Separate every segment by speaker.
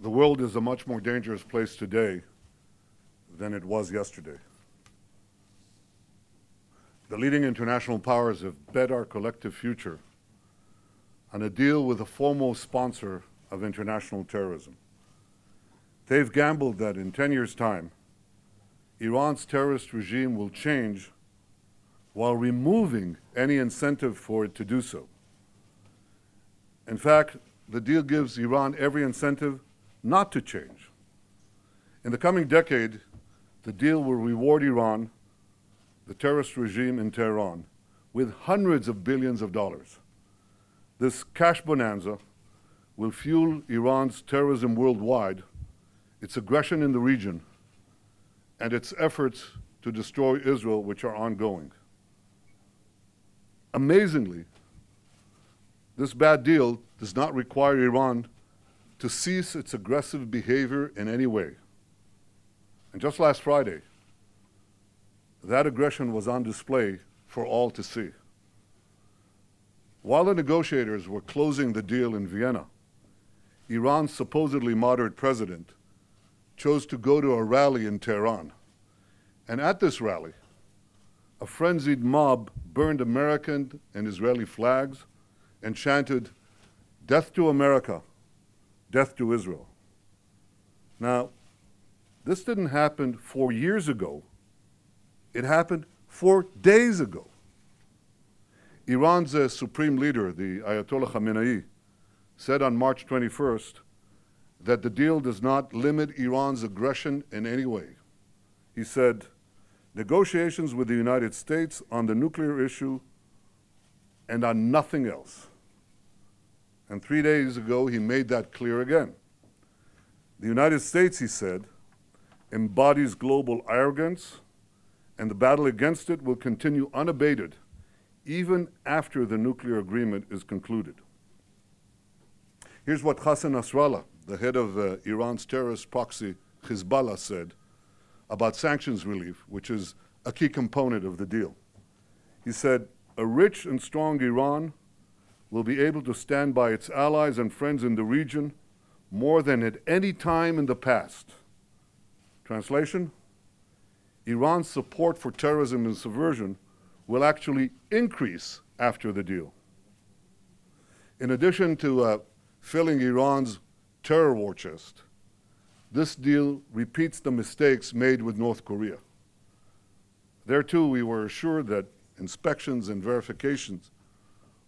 Speaker 1: The world is a much more dangerous place today than it was yesterday. The leading international powers have bet our collective future on a deal with the foremost sponsor of international terrorism. They've gambled that in 10 years' time, Iran's terrorist regime will change while removing any incentive for it to do so. In fact, the deal gives Iran every incentive not to change. In the coming decade, the deal will reward Iran, the terrorist regime in Tehran, with hundreds of billions of dollars. This cash bonanza will fuel Iran's terrorism worldwide, its aggression in the region, and its efforts to destroy Israel, which are ongoing. Amazingly, this bad deal does not require Iran to cease its aggressive behavior in any way. And just last Friday, that aggression was on display for all to see. While the negotiators were closing the deal in Vienna, Iran's supposedly moderate president chose to go to a rally in Tehran. And at this rally, a frenzied mob burned American and Israeli flags and chanted, "Death to America, death to Israel." Now, this didn't happen 4 years ago. It happened 4 days ago. Iran's supreme leader, the Ayatollah Khamenei, said on March 21st that the deal does not limit Iran's aggression in any way. He said, "Negotiations with the United States on the nuclear issue and on nothing else." And 3 days ago, he made that clear again. The United States, he said, embodies global arrogance, and the battle against it will continue unabated even after the nuclear agreement is concluded. Here's what Hassan Nasrallah, the head of Iran's terrorist proxy Hezbollah, said about sanctions relief, which is a key component of the deal. He said, "A rich and strong Iran will be able to stand by its allies and friends in the region more than at any time in the past." Translation? Iran's support for terrorism and subversion will actually increase after the deal. In addition to filling Iran's terror war chest, this deal repeats the mistakes made with North Korea. There too, we were assured that inspections and verifications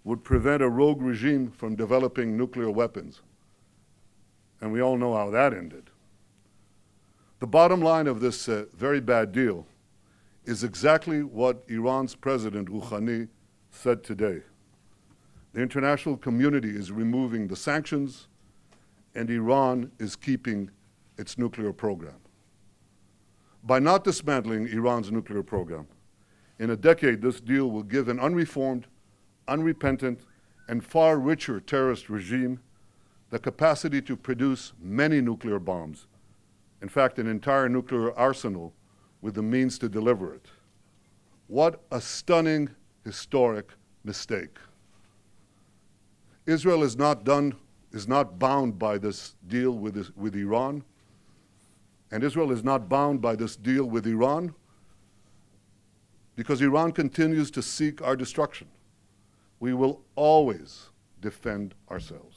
Speaker 1: would prevent a rogue regime from developing nuclear weapons. And we all know how that ended. The bottom line of this very bad deal is exactly what Iran's President Rouhani said today. The international community is removing the sanctions, and Iran is keeping its nuclear program. By not dismantling Iran's nuclear program, in a decade, this deal will give an unreformed, unrepentant, and far richer terrorist regime the capacity to produce many nuclear bombs. In fact, an entire nuclear arsenal with the means to deliver it. What a stunning, historic mistake. Israel is not bound by this deal with Iran, and Israel is not bound by this deal with Iran because Iran continues to seek our destruction. We will always defend ourselves.